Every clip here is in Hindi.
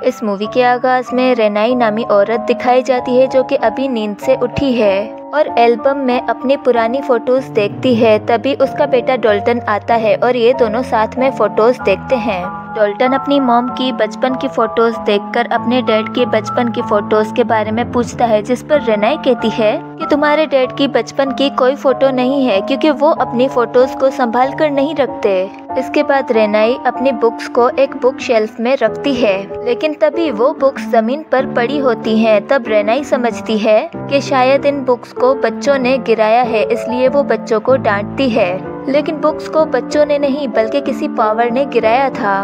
इस मूवी के आगाज में रेनाई नामी औरत दिखाई जाती है जो कि अभी नींद से उठी है और एल्बम में अपनी पुरानी फोटोज देखती है। तभी उसका बेटा डॉल्टन आता है और ये दोनों साथ में फोटोज देखते हैं। डॉल्टन अपनी मॉम की बचपन की फोटोज देखकर अपने डैड के बचपन की फोटोज के बारे में पूछता है, जिस पर रेनाई कहती है कि तुम्हारे डैड की बचपन की कोई फोटो नहीं है क्योंकि वो अपनी फोटोज को संभाल कर नहीं रखते। इसके बाद रेनाई अपनी बुक्स को एक बुक शेल्फ में रखती है, लेकिन तभी वो बुक्स जमीन पर पड़ी होती हैं। तब रेनाई समझती है कि शायद इन बुक्स को बच्चों ने गिराया है, इसलिए वो बच्चों को डांटती है। लेकिन बुक्स को बच्चों ने नहीं बल्कि किसी पावर ने गिराया था।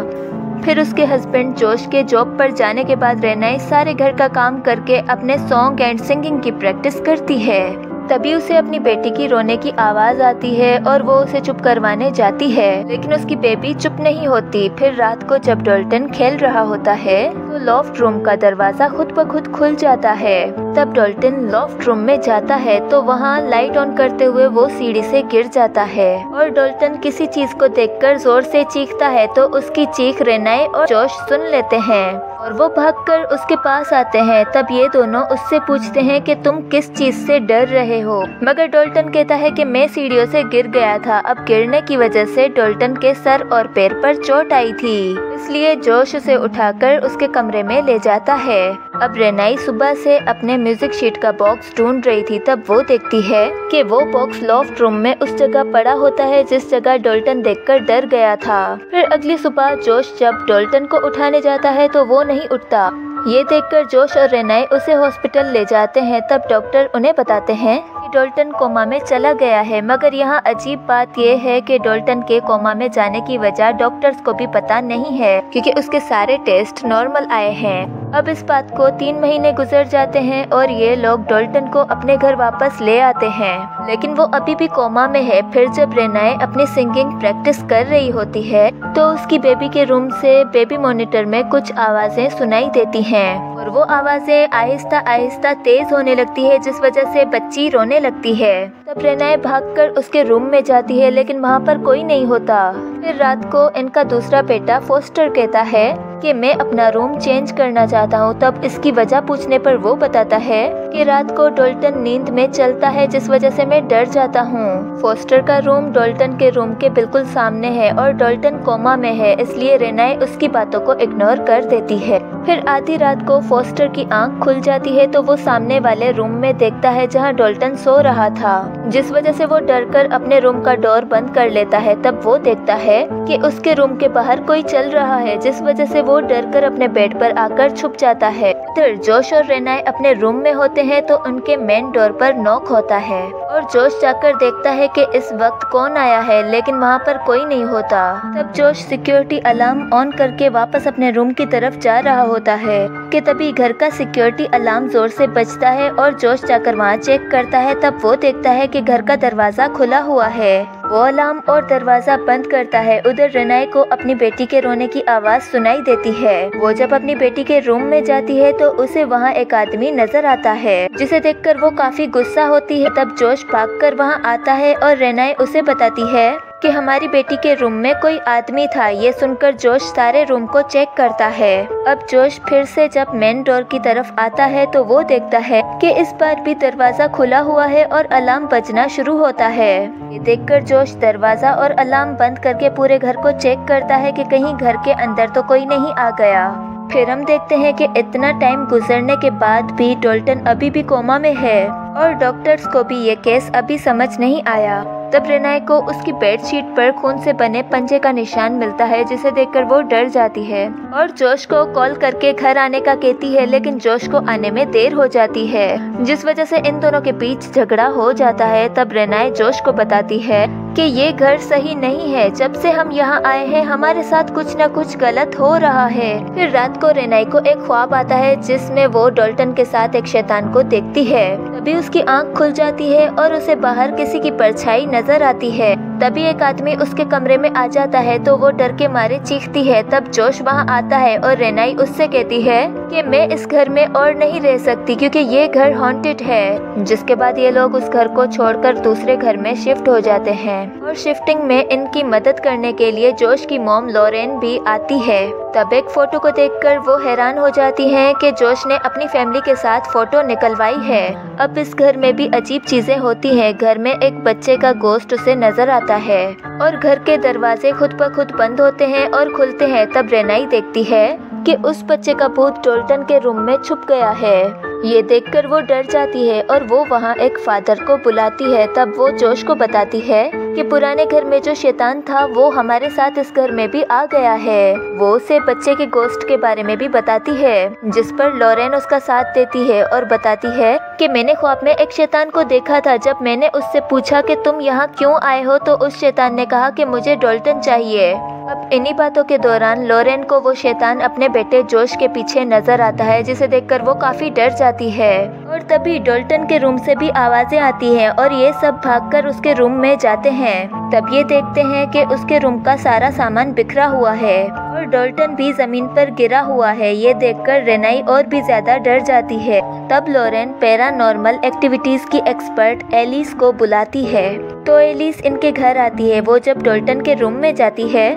फिर उसके हस्बैंड जोश के जॉब पर जाने के बाद रेनाई सारे घर का काम करके अपने सॉन्ग एंड सिंगिंग की प्रैक्टिस करती है। तभी उसे अपनी बेटी की रोने की आवाज आती है और वो उसे चुप करवाने जाती है, लेकिन उसकी बेबी चुप नहीं होती। फिर रात को जब डॉल्टन खेल रहा होता है तो लॉफ्ट रूम का दरवाजा खुद ब खुद खुल जाता है। तब डॉल्टन लॉफ्ट रूम में जाता है तो वहाँ लाइट ऑन करते हुए वो सीढ़ी से गिर जाता है और डॉल्टन किसी चीज को देखकर जोर से चीखता है तो उसकी चीख रेनाई और जोश सुन लेते हैं और वो भागकर उसके पास आते हैं। तब ये दोनों उससे पूछते हैं कि तुम किस चीज से डर रहे हो, मगर डॉल्टन कहता है कि मैं सीढ़ियों से गिर गया था। अब गिरने की वजह से डॉल्टन के सर और पैर पर चोट आई थी, इसलिए जोश उसे उठाकर उसके कमरे में ले जाता है। अब रेनाई सुबह से अपने म्यूजिक शीट का बॉक्स ढूंढ रही थी। तब वो देखती है कि वो बॉक्स लॉफ्ट रूम में उस जगह पड़ा होता है जिस जगह डॉल्टन देखकर डर गया था। फिर अगली सुबह जोश जब डॉल्टन को उठाने जाता है तो वो नहीं उठता। ये देखकर जोश और रेनाई उसे हॉस्पिटल ले जाते हैं। तब डॉक्टर उन्हें बताते हैं कि डॉल्टन कोमा में चला गया है, मगर यहाँ अजीब बात यह है कि डॉल्टन के कोमा में जाने की वजह डॉक्टर्स को भी पता नहीं है क्योंकि उसके सारे टेस्ट नॉर्मल आए हैं। अब इस बात को 3 महीने गुजर जाते हैं और ये लोग डॉल्टन को अपने घर वापस ले आते हैं, लेकिन वो अभी भी कोमा में है। फिर जब रेनाई अपनी सिंगिंग प्रैक्टिस कर रही होती है तो उसकी बेबी के रूम से बेबी मॉनिटर में कुछ आवाजें सुनाई देती हैं और वो आवाजें आहिस्ता आहिस्ता तेज होने लगती है, जिस वजह से बच्ची रोने लगती है। तब रेनाई भागकर उसके रूम में जाती है, लेकिन वहाँ पर कोई नहीं होता। फिर रात को इनका दूसरा बेटा फोस्टर कहता है कि मैं अपना रूम चेंज करना चाहता हूँ। तब इसकी वजह पूछने पर वो बताता है कि रात को डॉल्टन नींद में चलता है, जिस वजह से मैं डर जाता हूँ। फोस्टर का रूम डॉल्टन के रूम के बिल्कुल सामने है और डॉल्टन कोमा में है, इसलिए रेनाई उसकी बातों को इग्नोर कर देती है। फिर आधी रात को फोस्टर की आंख खुल जाती है तो वो सामने वाले रूम में देखता है जहाँ डॉल्टन सो रहा था, जिस वजह से वो डरकर अपने रूम का डोर बंद कर लेता है। तब वो देखता है कि उसके रूम के बाहर कोई चल रहा है, जिस वजह से वो डरकर अपने बेड पर आकर छुप जाता है। फिर जोश और रेनाई अपने रूम में होते हैं तो उनके मेन डोर पर नॉक होता है और जोश जाकर देखता है कि इस वक्त कौन आया है, लेकिन वहाँ पर कोई नहीं होता। तब जोश सिक्योरिटी अलार्म ऑन करके वापस अपने रूम की तरफ जा रहा होता है कि तभी घर का सिक्योरिटी अलार्म जोर से बजता है और जोश जाकर वहाँ चेक करता है। तब वो देखता है कि घर का दरवाजा खुला हुआ है। वो अलार्म और दरवाजा बंद करता है। उधर रेनाई को अपनी बेटी के रोने की आवाज सुनाई देती है। वो जब अपनी बेटी के रूम में जाती है तो उसे वहाँ एक आदमी नजर आता है, जिसे देखकर वो काफी गुस्सा होती है। तब जोश भागकर वहाँ आता है और रेनाई उसे बताती है कि हमारी बेटी के रूम में कोई आदमी था। ये सुनकर जोश सारे रूम को चेक करता है। अब जोश फिर से जब मेन डोर की तरफ आता है तो वो देखता है कि इस बार भी दरवाजा खुला हुआ है और अलार्म बजना शुरू होता है। ये देखकर जोश दरवाजा और अलार्म बंद करके पूरे घर को चेक करता है कि कहीं घर के अंदर तो कोई नहीं आ गया। फिर हम देखते हैं कि इतना टाइम गुजरने के बाद भी डॉल्टन अभी भी कोमा में है और डॉक्टर्स को भी ये केस अभी समझ नहीं आया। तब रेनाई को उसकी बेडशीट पर खून से बने पंजे का निशान मिलता है, जिसे देखकर वो डर जाती है और जोश को कॉल करके घर आने का कहती है, लेकिन जोश को आने में देर हो जाती है, जिस वजह से इन दोनों के बीच झगड़ा हो जाता है। तब रेनाई जोश को बताती है कि ये घर सही नहीं है, जब से हम यहाँ आए हैं हमारे साथ कुछ न कुछ गलत हो रहा है। फिर रात को रेनाई को एक ख्वाब आता है जिसमें वो डॉल्टन के साथ एक शैतान को देखती है। तभी उसकी आंख खुल जाती है और उसे बाहर किसी की परछाई नजर आती है। तभी एक आदमी उसके कमरे में आ जाता है तो वो डर के मारे चीखती है। तब जोश वहाँ आता है और रेनाई उससे कहती है कि मैं इस घर में और नहीं रह सकती क्योंकि ये घर हॉन्टेड है। जिसके बाद ये लोग उस घर को छोड़कर दूसरे घर में शिफ्ट हो जाते हैं और शिफ्टिंग में इनकी मदद करने के लिए जोश की मॉम लॉरेन भी आती है। तब एक फोटो को देखकर वो हैरान हो जाती हैं कि जोश ने अपनी फैमिली के साथ फोटो निकलवाई है। अब इस घर में भी अजीब चीजें होती हैं। घर में एक बच्चे का गोश्त उसे नजर आता है और घर के दरवाजे खुद ब खुद बंद होते हैं और खुलते हैं। तब रेनाई देखती है कि उस बच्चे का भूत डोल्टन के रूम में छुप गया है। ये देखकर वो डर जाती है और वो वहाँ एक फादर को बुलाती है। तब वो जोश को बताती है कि पुराने घर में जो शैतान था वो हमारे साथ इस घर में भी आ गया है। वो उसे बच्चे के गोश्त के बारे में भी बताती है, जिस पर लॉरेन उसका साथ देती है और बताती है कि मैंने ख्वाब में एक शैतान को देखा था। जब मैंने उससे पूछा कि तुम यहाँ क्यों आए हो तो उस शैतान ने कहा कि मुझे डोल्टन चाहिए। अब इन्हीं बातों के दौरान लॉरेन को वो शैतान अपने बेटे जोश के पीछे नजर आता है, जिसे देखकर वो काफी डर जाती है। और तभी डोल्टन के रूम से भी आवाजें आती हैं और ये सब भागकर उसके रूम में जाते हैं। तब ये देखते हैं कि उसके रूम का सारा सामान बिखरा हुआ है और डोल्टन भी जमीन पर गिरा हुआ है। ये देखकर रेनाई और भी ज्यादा डर जाती है। तब लॉरेन पैरानॉर्मल एक्टिविटीज की एक्सपर्ट एलिस को बुलाती है, तो एलिस इनके घर आती है। वो जब डोल्टन के रूम में जाती है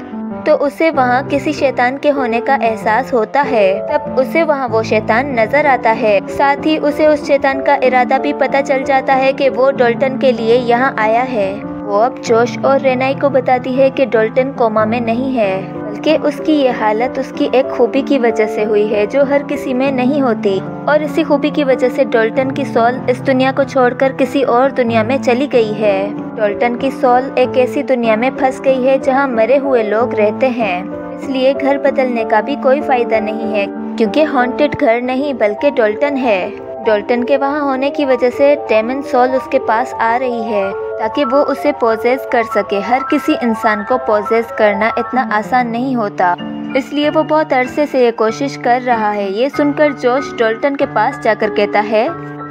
तो उसे वहाँ किसी शैतान के होने का एहसास होता है। तब उसे वहाँ वो शैतान नजर आता है। साथ ही उसे उस शैतान का इरादा भी पता चल जाता है कि वो डोल्टन के लिए यहाँ आया है। वो अब जोश और रेनाई को बताती है कि डोल्टन कोमा में नहीं है, बल्कि उसकी ये हालत उसकी एक खूबी की वजह से हुई है जो हर किसी में नहीं होती। और इसी खूबी की वजह से डोल्टन की सोल इस दुनिया को छोड़कर किसी और दुनिया में चली गई है। डोल्टन की सोल एक ऐसी दुनिया में फंस गई है जहाँ मरे हुए लोग रहते हैं। इसलिए घर बदलने का भी कोई फायदा नहीं है, क्योंकि हॉन्टेड घर नहीं बल्कि डोल्टन है। डोल्टन के वहाँ होने की वजह से डेमन सोल उसके पास आ रही है ताकि वो उसे पोजेस कर सके। हर किसी इंसान को पोजेस करना इतना आसान नहीं होता, इसलिए वो बहुत अरसे से ये कोशिश कर रहा है। ये सुनकर जोश डोल्टन के पास जाकर कहता है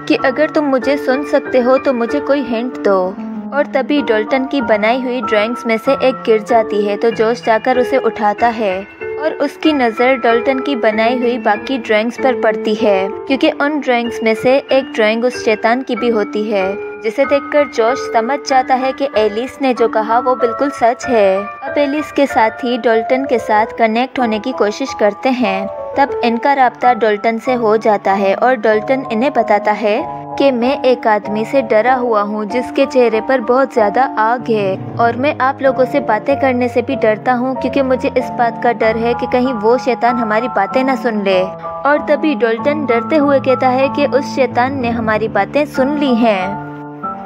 कि अगर तुम मुझे सुन सकते हो तो मुझे कोई हिंट दो। और तभी डोल्टन की बनाई हुई ड्राइंग्स में से एक गिर जाती है, तो जोश जाकर उसे उठाता है और उसकी नज़र डोल्टन की बनाई हुई बाकी ड्राइंग्स पर पड़ती है, क्योंकि उन ड्राइंग्स में से एक ड्राइंग उस शैतान की भी होती है, जिसे देखकर जोश समझ जाता है कि एलिस ने जो कहा वो बिल्कुल सच है। अब एलिस के साथ ही डोल्टन के साथ कनेक्ट होने की कोशिश करते हैं। तब इनका राब्ता डोल्टन से हो जाता है और डोल्टन इन्हें बताता है कि मैं एक आदमी से डरा हुआ हूँ जिसके चेहरे पर बहुत ज्यादा आग है, और मैं आप लोगों से बातें करने से भी डरता हूँ क्योंकि मुझे इस बात का डर है कि कहीं वो शैतान हमारी बातें न सुन ले। और तभी डोल्टन डरते हुए कहता है कि उस शैतान ने हमारी बातें सुन ली हैं।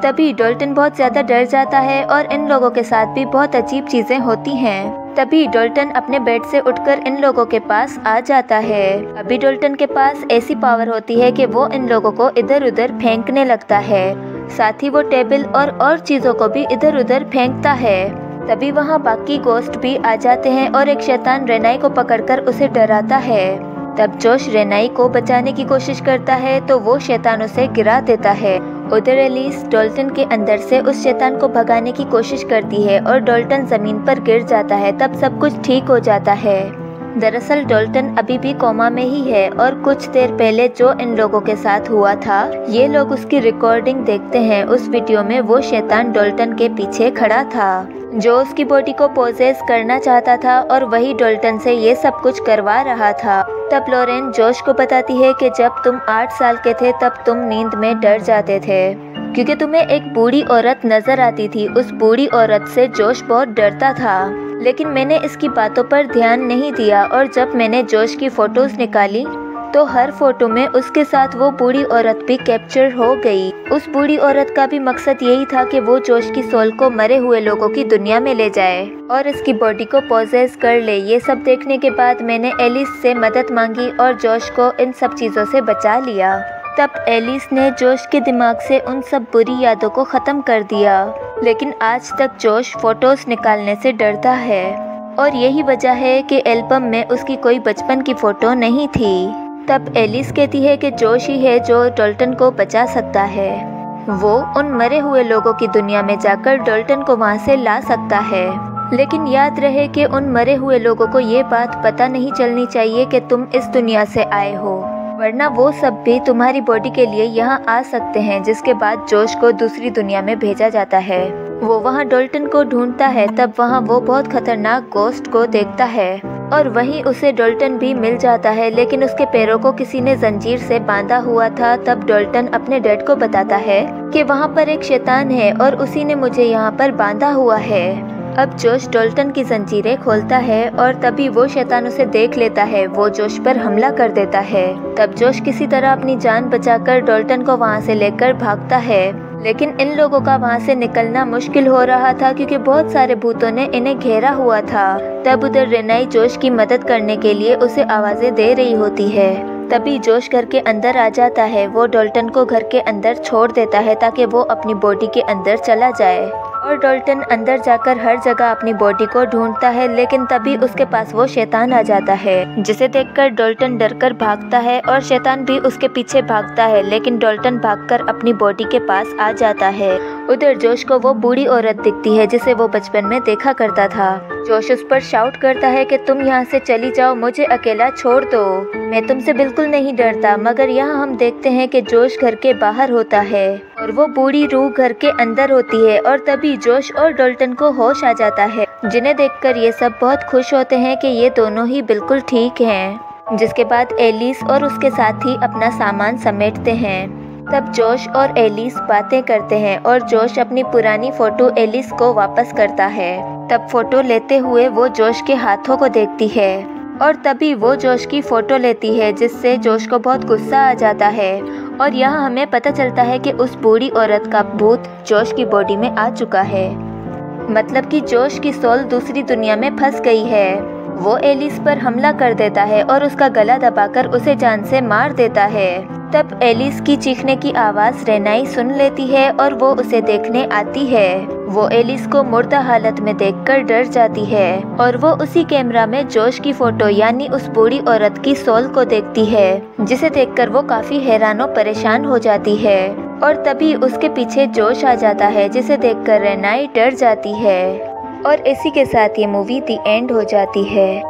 तभी डोल्टन बहुत ज्यादा डर जाता है और इन लोगों के साथ भी बहुत अजीब चीजें होती हैं। तभी डोल्टन अपने बेड से उठकर इन लोगों के पास आ जाता है। अभी डोल्टन के पास ऐसी पावर होती है कि वो इन लोगों को इधर उधर फेंकने लगता है। साथ ही वो टेबल और चीजों को भी इधर उधर फेंकता है। तभी वहाँ बाकी गोस्ट भी आ जाते हैं और एक शैतान रेनाई को पकड़कर उसे डराता है। तब जोश रेनाई को बचाने की कोशिश करता है तो वो शैतान उसे गिरा देता है। उधर एलिस डोल्टन के अंदर से उस शैतान को भगाने की कोशिश करती है और डोल्टन जमीन पर गिर जाता है। तब सब कुछ ठीक हो जाता है। दरअसल डोल्टन अभी भी कोमा में ही है और कुछ देर पहले जो इन लोगों के साथ हुआ था, ये लोग उसकी रिकॉर्डिंग देखते हैं। उस वीडियो में वो शैतान डोल्टन के पीछे खड़ा था जो उसकी बॉडी को पोजेस करना चाहता था, और वही डोल्टन से ये सब कुछ करवा रहा था। तब लॉरेन जोश को बताती है कि जब तुम 8 साल के थे तब तुम नींद में डर जाते थे क्योंकि तुम्हें एक बूढ़ी औरत नजर आती थी। उस बूढ़ी औरत से जोश बहुत डरता था, लेकिन मैंने इसकी बातों पर ध्यान नहीं दिया, और जब मैंने जोश की फोटोज निकाली तो हर फोटो में उसके साथ वो बूढ़ी औरत भी कैप्चर हो गई। उस बूढ़ी औरत का भी मकसद यही था कि वो जोश की सोल को मरे हुए लोगों की दुनिया में ले जाए और इसकी बॉडी को पोजेस कर ले। ये सब देखने के बाद मैंने एलिस से मदद मांगी और जोश को इन सब चीजों से बचा लिया। तब एलिस ने जोश के दिमाग से उन सब बुरी यादों को खत्म कर दिया, लेकिन आज तक जोश फोटोज निकालने से डरता है, और यही वजह है कि एल्बम में उसकी कोई बचपन की फोटो नहीं थी। तब एलिस कहती है कि जोश ही है जो डोल्टन को बचा सकता है। वो उन मरे हुए लोगों की दुनिया में जाकर डोल्टन को वहाँ से ला सकता है, लेकिन याद रहे कि उन मरे हुए लोगों को ये बात पता नहीं चलनी चाहिए कि तुम इस दुनिया से आए हो, वरना वो सब भी तुम्हारी बॉडी के लिए यहाँ आ सकते हैं। जिसके बाद जोश को दूसरी दुनिया में भेजा जाता है। वो वहाँ डोल्टन को ढूंढता है। तब वहाँ वो बहुत खतरनाक गोस्ट को देखता है और वहीं उसे डॉल्टन भी मिल जाता है, लेकिन उसके पैरों को किसी ने जंजीर से बांधा हुआ था। तब डॉल्टन अपने डैड को बताता है कि वहाँ पर एक शैतान है और उसी ने मुझे यहाँ पर बांधा हुआ है। अब जोश डॉल्टन की जंजीरें खोलता है और तभी वो शैतान उसे देख लेता है। वो जोश पर हमला कर देता है। तब जोश किसी तरह अपनी जान बचाकर डॉल्टन को वहाँ से लेकर भागता है, लेकिन इन लोगों का वहाँ से निकलना मुश्किल हो रहा था क्योंकि बहुत सारे भूतों ने इन्हें घेरा हुआ था। तब उधर रेनाई जोश की मदद करने के लिए उसे आवाजें दे रही होती है। तभी जोश घर के अंदर आ जाता है। वो डॉल्टन को घर के अंदर छोड़ देता है ताकि वो अपनी बॉडी के अंदर चला जाए और डॉल्टन अंदर जाकर हर जगह अपनी बॉडी को ढूंढता है, लेकिन तभी उसके पास वो शैतान आ जाता है, जिसे देखकर डॉल्टन डरकर भागता है और शैतान भी उसके पीछे भागता है, लेकिन डॉल्टन भागकर अपनी बॉडी के पास आ जाता है। उधर जोश को वो बूढ़ी औरत दिखती है जिसे वो बचपन में देखा करता था। जोश उस पर शाउट करता है कि तुम यहाँ से चली जाओ, मुझे अकेला छोड़ दो, मैं तुमसे बिल्कुल नहीं डरता। मगर यहाँ हम देखते हैं कि जोश घर के बाहर होता है और वो बूढ़ी रूह घर के अंदर होती है और तभी जोश और डॉल्टन को होश आ जाता है, जिन्हें देखकर ये सब बहुत खुश होते हैं कि ये दोनों ही बिल्कुल ठीक हैं। जिसके बाद एलिस और उसके साथी अपना सामान समेटते हैं। तब जोश और एलिस बातें करते हैं और जोश अपनी पुरानी फोटो एलिस को वापस करता है। तब फोटो लेते हुए वो जोश के हाथों को देखती है और तभी वो जोश की फोटो लेती है, जिससे जोश को बहुत गुस्सा आ जाता है। और यहाँ हमें पता चलता है कि उस बूढ़ी औरत का भूत जोश की बॉडी में आ चुका है, मतलब कि जोश की सोल दूसरी दुनिया में फंस गई है। वो एलिस पर हमला कर देता है और उसका गला दबाकर उसे जान से मार देता है। तब एलिस की चीखने की आवाज़ रेनाई सुन लेती है और वो उसे देखने आती है। वो एलिस को मुर्दा हालत में देखकर डर जाती है और वो उसी कैमरा में जोश की फोटो यानी उस बूढ़ी औरत की सोल को देखती है, जिसे देखकर वो काफी हैरान और परेशान हो जाती है। और तभी उसके पीछे जोश आ जाता है, जिसे देखकर रेनाई डर जाती है। और इसी के साथ ये मूवी दी एंड हो जाती है।